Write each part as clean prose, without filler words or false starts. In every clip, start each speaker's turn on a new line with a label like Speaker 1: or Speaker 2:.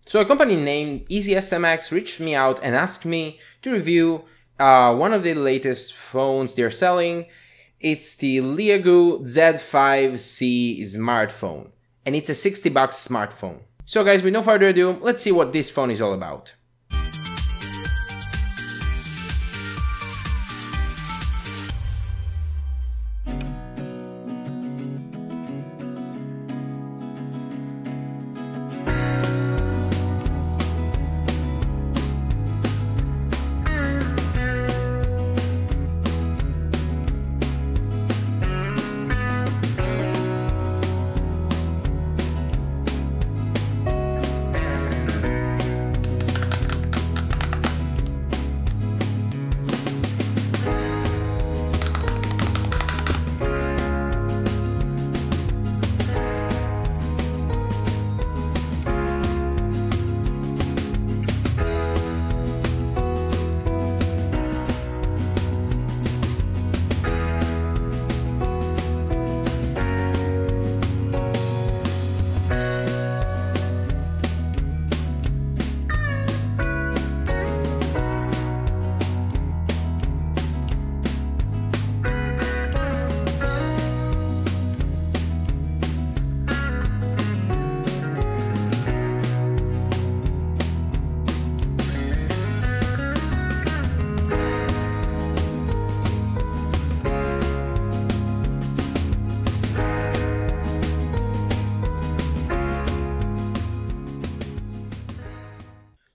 Speaker 1: So a company named EasySMX reached me out and asked me to review one of the latest phones they're selling. It's the Leagoo Z5C smartphone, and it's a $60 smartphone. So guys, with no further ado, let's see what this phone is all about.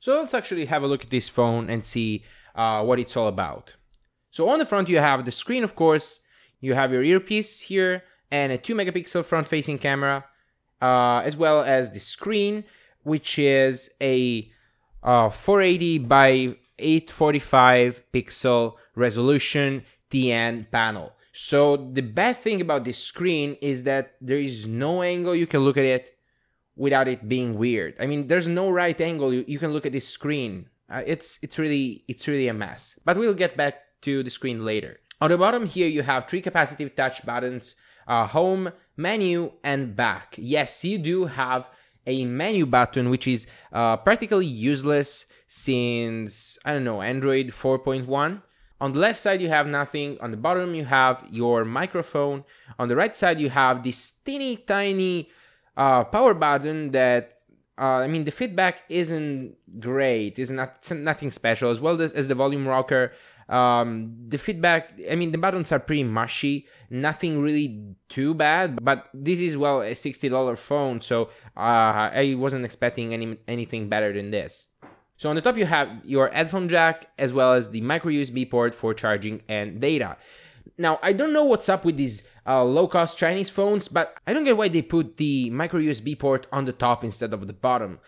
Speaker 1: So let's actually have a look at this phone and see what it's all about. So on the front you have the screen, of course, you have your earpiece here and a 2 megapixel front facing camera, as well as the screen, which is a 480 by 845 pixel resolution TN panel. So the bad thing about this screen is that there is no angle you can look at it without it being weird. I mean, there's no right angle you can look at this screen. It's really a mess. But we'll get back to the screen later. On the bottom here you have 3 capacitive touch buttons, home, menu, and back. Yes, you do have a menu button, which is practically useless since, I don't know, Android 4.1. On the left side you have nothing. On the bottom you have your microphone. On the right side you have this teeny tiny power button that, I mean, the feedback isn't great, it's nothing special, as well as the volume rocker. The feedback, I mean, the buttons are pretty mushy, nothing really too bad, but this is, well, a $60 phone, so I wasn't expecting anything better than this. So on the top you have your headphone jack, as well as the micro USB port for charging and data. Now, I don't know what's up with these low-cost Chinese phones, but I don't get why they put the micro USB port on the top instead of the bottom.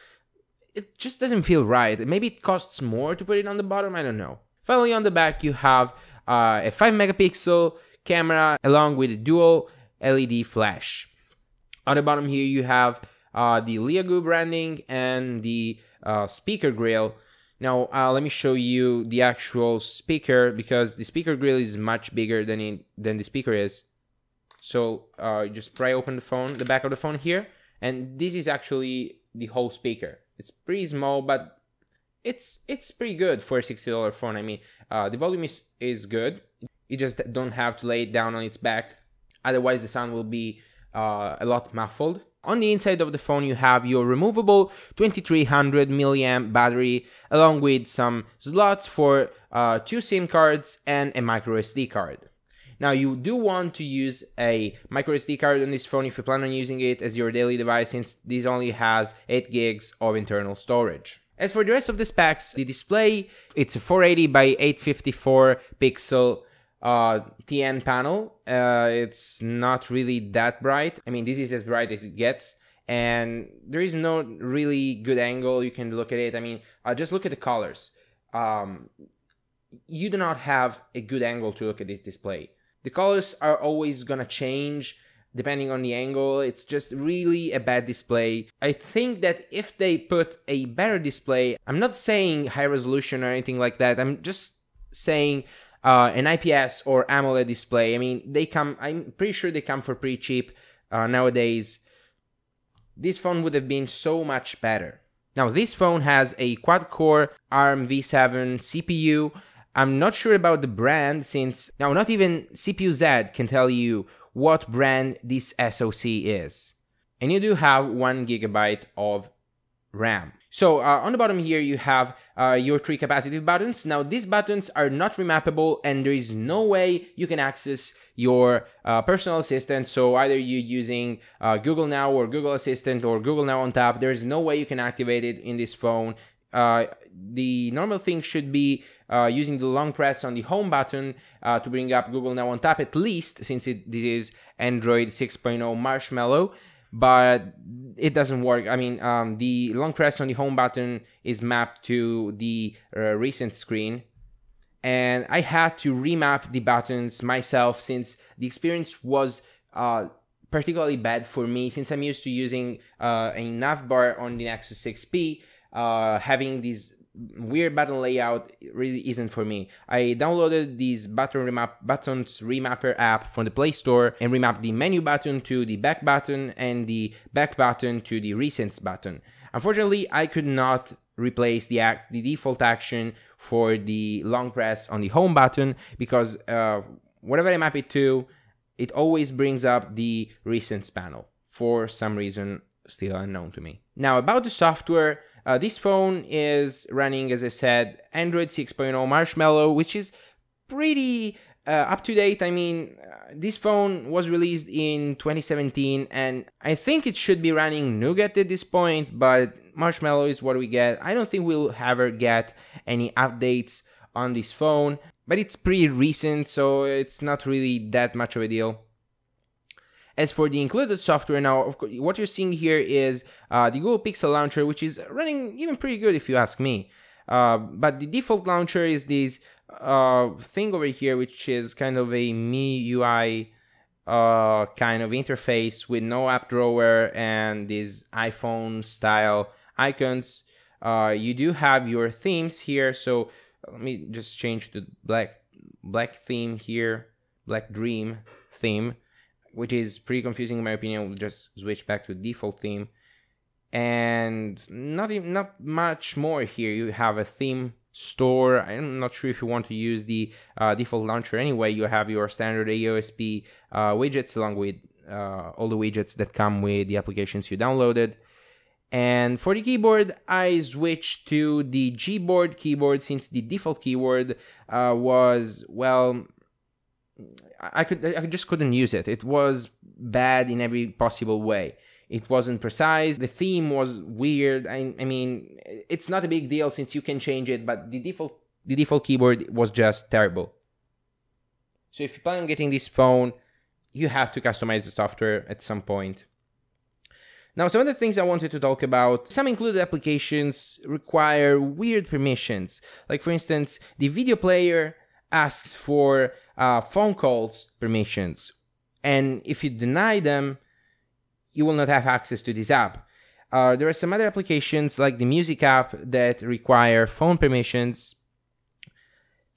Speaker 1: It just doesn't feel right. Maybe it costs more to put it on the bottom, I don't know. Finally, on the back, you have a 5 megapixel camera along with a dual LED flash. On the bottom here, you have the Leagoo branding and the speaker grill. Now, let me show you the actual speaker, because the speaker grill is much bigger than the speaker is. So just pry open the back of the phone here, and this is actually the whole speaker. It's pretty small, but it's pretty good for a $60 phone. I mean, the volume is good. You just don't have to lay it down on its back, otherwise the sound will be a lot muffled. On the inside of the phone you have your removable 2300 milliamp battery, along with some slots for 2 SIM cards and a micro SD card. Now, you do want to use a micro SD card on this phone if you plan on using it as your daily device, since this only has 8 gigs of internal storage. As for the rest of the specs, the display, it's a 480 by 854 pixel TN panel. It's not really that bright. I mean, this is as bright as it gets, and there is no really good angle you can look at it. I mean, just look at the colors. You do not have a good angle to look at this display. The colors are always gonna change depending on the angle. It's just really a bad display. I think that if they put a better display, I'm not saying high resolution or anything like that, I'm just saying an IPS or AMOLED display. I mean, I'm pretty sure they come for pretty cheap nowadays. This phone would have been so much better. Now this phone has a quad-core ARM v7 CPU. I'm not sure about the brand since now not even CPU Z can tell you what brand this SoC is. And you do have 1 GB of RAM. So on the bottom here you have your 3 capacitive buttons. Now these buttons are not remappable and there is no way you can access your personal assistant. So either you're using Google Now or Google Assistant or Google Now on tap, there is no way you can activate it in this phone. The normal thing should be using the long press on the home button to bring up Google Now on tap, at least since this is Android 6.0 Marshmallow. But it doesn't work. I mean, the long press on the home button is mapped to the recent screen. And I had to remap the buttons myself since the experience was particularly bad for me since I'm used to using a navbar on the Nexus 6P. Having this weird button layout really isn't for me. I downloaded this buttons remapper app from the Play Store and remapped the menu button to the back button and the back button to the recents button. Unfortunately, I could not replace the default action for the long press on the home button because whatever I map it to, it always brings up the recents panel for some reason still unknown to me. Now about the software, this phone is running, as I said, Android 6.0 Marshmallow, which is pretty up to date. I mean, this phone was released in 2017 and I think it should be running Nougat at this point, but Marshmallow is what we get. I don't think we'll ever get any updates on this phone, but it's pretty recent, so it's not really that much of a deal. As for the included software now, of course, what you're seeing here is the Google Pixel Launcher, which is running even pretty good if you ask me. But the default launcher is this thing over here, which is kind of a MIUI kind of interface with no app drawer and these iPhone style icons. You do have your themes here, so let me just change to black theme here, Black Dream theme, which is pretty confusing in my opinion. We'll just switch back to default theme. And not much more here. You have a theme store. I'm not sure if you want to use the default launcher anyway. You have your standard AOSP widgets along with all the widgets that come with the applications you downloaded. And for the keyboard, I switched to the Gboard keyboard since the default keyboard was, well, I just couldn't use it. It was bad in every possible way. It wasn't precise. The theme was weird. I mean, it's not a big deal since you can change it, but the default keyboard was just terrible. So if you plan on getting this phone, you have to customize the software at some point. Now, some of the things I wanted to talk about, some included applications require weird permissions. Like for instance, the video player asks for phone calls permissions, and if you deny them, you will not have access to this app. There are some other applications like the music app that require phone permissions,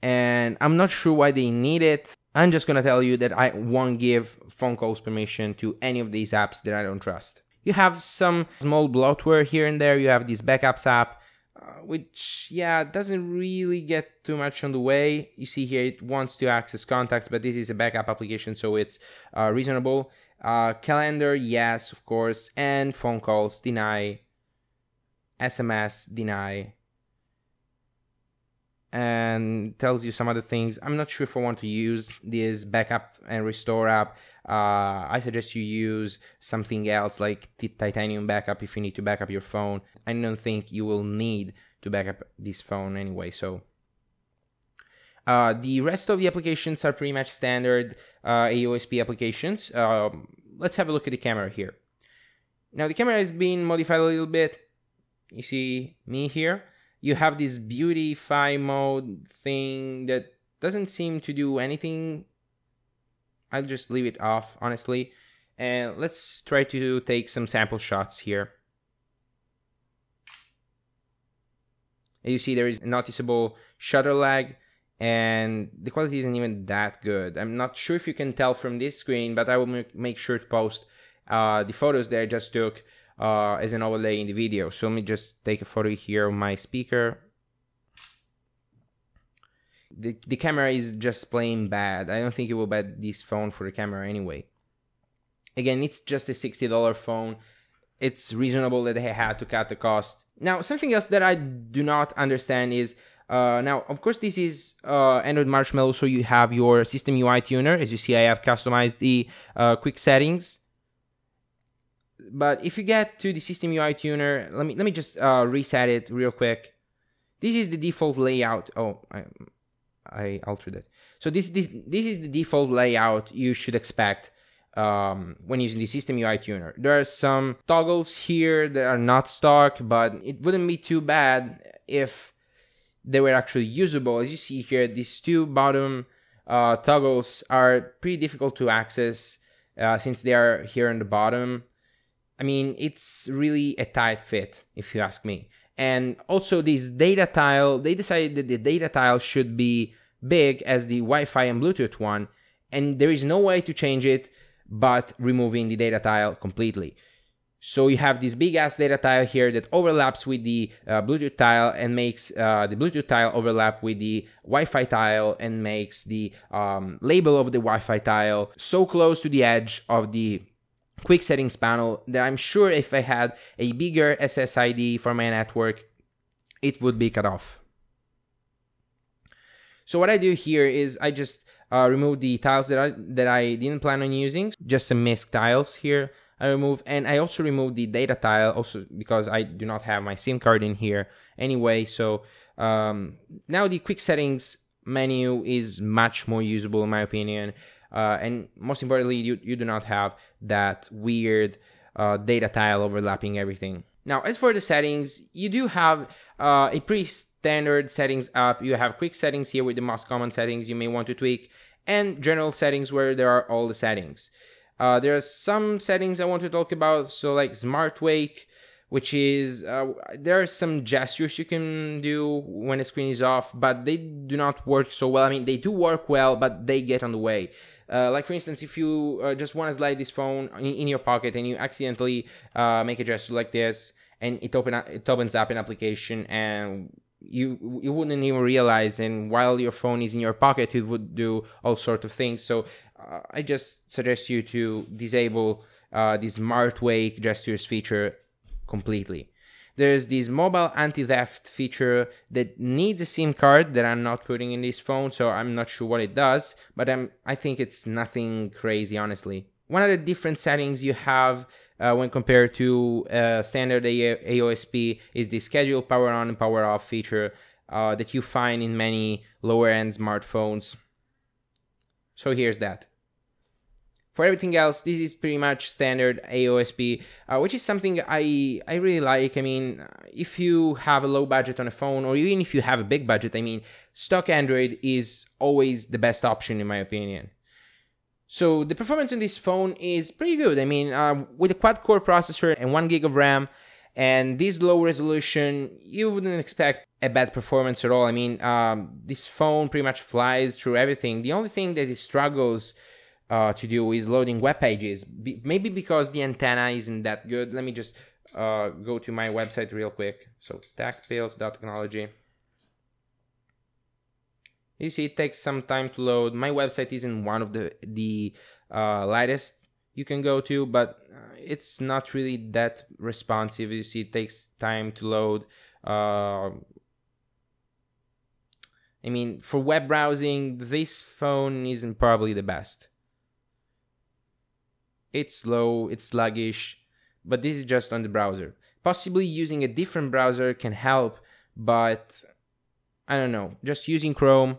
Speaker 1: and I'm not sure why they need it. I'm just gonna tell you that I won't give phone calls permission to any of these apps that I don't trust. You have some small bloatware here and there. You have this backups app, which, yeah, doesn't really get too much on the way. You see here it wants to access contacts, but this is a backup application, so it's reasonable. Calendar, yes, of course, and phone calls, deny. SMS, deny. And tells you some other things. I'm not sure if I want to use this backup and restore app. I suggest you use something else like Titanium Backup if you need to back up your phone. I don't think you will need to back up this phone anyway, so. The rest of the applications are pretty much standard AOSP applications. Let's have a look at the camera here. Now the camera has been modified a little bit. You see me here. You have this beautify mode thing that doesn't seem to do anything. I'll just leave it off, honestly. And let's try to take some sample shots here. As you see, there is noticeable shutter lag, and the quality isn't even that good. I'm not sure if you can tell from this screen, but I will make sure to post the photos that I just took as an overlay in the video. So let me just take a photo here of my speaker. The camera is just plain bad. I don't think you will buy this phone for the camera anyway. Again, it's just a $60 phone. It's reasonable that they had to cut the cost. Now, something else that I do not understand is, now, of course, this is Android Marshmallow, so you have your system UI tuner. As you see, I have customized the quick settings. But if you get to the system UI tuner, let me just reset it real quick. This is the default layout. Oh, I altered it. So this is the default layout you should expect when using the system UI tuner. There are some toggles here that are not stock, but it wouldn't be too bad if they were actually usable. As you see here, these two bottom toggles are pretty difficult to access since they are here on the bottom. I mean, it's really a tight fit, if you ask me. And also this data tile, they decided that the data tile should be big as the Wi-Fi and Bluetooth one, and there is no way to change it but removing the data tile completely. So you have this big ass data tile here that overlaps with the Bluetooth tile and makes the Bluetooth tile overlap with the Wi-Fi tile and makes the label of the Wi-Fi tile so close to the edge of the quick settings panel that I'm sure if I had a bigger SSID for my network, it would be cut off. So what I do here is I just remove the tiles that I didn't plan on using, just some misc tiles here I remove, and I also remove the data tile also because I do not have my SIM card in here anyway. So now the quick settings menu is much more usable in my opinion, and most importantly, you do not have that weird data tile overlapping everything. Now, as for the settings, you do have a pretty standard settings app. You have quick settings here with the most common settings you may want to tweak, and general settings where there are all the settings. There are some settings I want to talk about, so like Smart Wake, which is, there are some gestures you can do when the screen is off, but they do not work so well. I mean, they do work well, but they get on the way. Like for instance, if you just want to slide this phone in your pocket and you accidentally make a gesture like this, and it opens up an application, and you wouldn't even realize, and while your phone is in your pocket, it would do all sorts of things. So I just suggest you to disable this Smart Wake gestures feature completely. There's this mobile anti-theft feature that needs a SIM card that I'm not putting in this phone, so I'm not sure what it does, but I think it's nothing crazy, honestly. One of the different settings you have when compared to standard AOSP is the schedule power on and power off feature that you find in many lower end smartphones. So here's that. For everything else, this is pretty much standard AOSP, which is something I really like. I mean, if you have a low budget on a phone, or even if you have a big budget, I mean, stock Android is always the best option in my opinion. So the performance on this phone is pretty good. I mean, with a quad-core processor and 1 gig of RAM, and this low resolution, you wouldn't expect a bad performance at all. I mean, this phone pretty much flies through everything. The only thing that it struggles to do is loading web pages, maybe because the antenna isn't that good. Let me just go to my website real quick. So techpills.technology. You see, it takes some time to load. My website isn't one of the lightest you can go to, but it's not really that responsive. You see, it takes time to load. I mean, for web browsing, this phone isn't probably the best. It's slow, it's sluggish, but this is just on the browser. Possibly using a different browser can help, but I don't know. Just using Chrome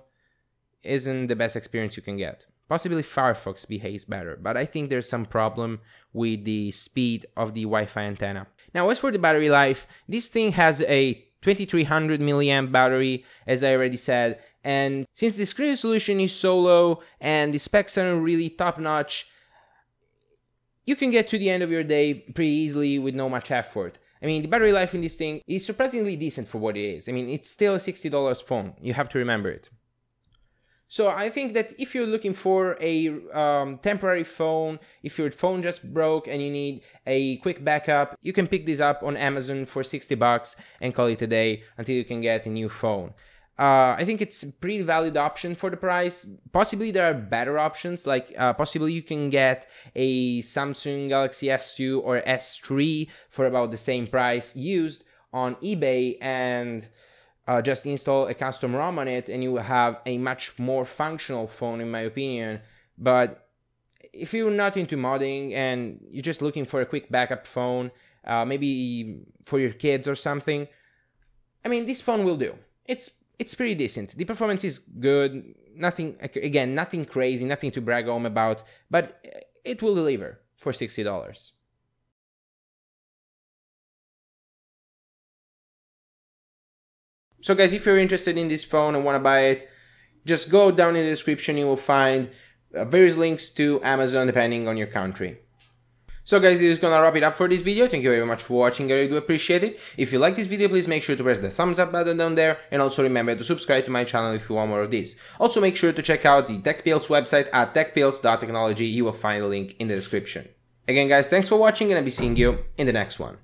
Speaker 1: isn't the best experience you can get. Possibly Firefox behaves better, but I think there's some problem with the speed of the Wi-Fi antenna. Now, as for the battery life, this thing has a 2300 milliamp battery, as I already said, and since the screen resolution is so low and the specs aren't really top-notch, you can get to the end of your day pretty easily with no much effort. I mean, the battery life in this thing is surprisingly decent for what it is. I mean, it's still a $60 phone. You have to remember it. So I think that if you're looking for a temporary phone, if your phone just broke and you need a quick backup, you can pick this up on Amazon for $60 and call it a day until you can get a new phone. I think it's a pretty valid option for the price. Possibly there are better options, like possibly you can get a Samsung Galaxy S2 or S3 for about the same price used on eBay, and just install a custom ROM on it and you will have a much more functional phone, in my opinion. But if you're not into modding and you're just looking for a quick backup phone, maybe for your kids or something, I mean, this phone will do. It's pretty decent. The performance is good. Nothing crazy, nothing to brag home about, but it will deliver for $60. So guys, if you're interested in this phone and want to buy it, just go down in the description. You will find various links to Amazon depending on your country. So guys, this is gonna wrap it up for this video. Thank you very much for watching. I really do appreciate it. If you like this video, please make sure to press the thumbs up button down there, and also remember to subscribe to my channel if you want more of this. Also make sure to check out the TechPills website at techpills.technology. You will find a link in the description. Again guys, thanks for watching and I'll be seeing you in the next one.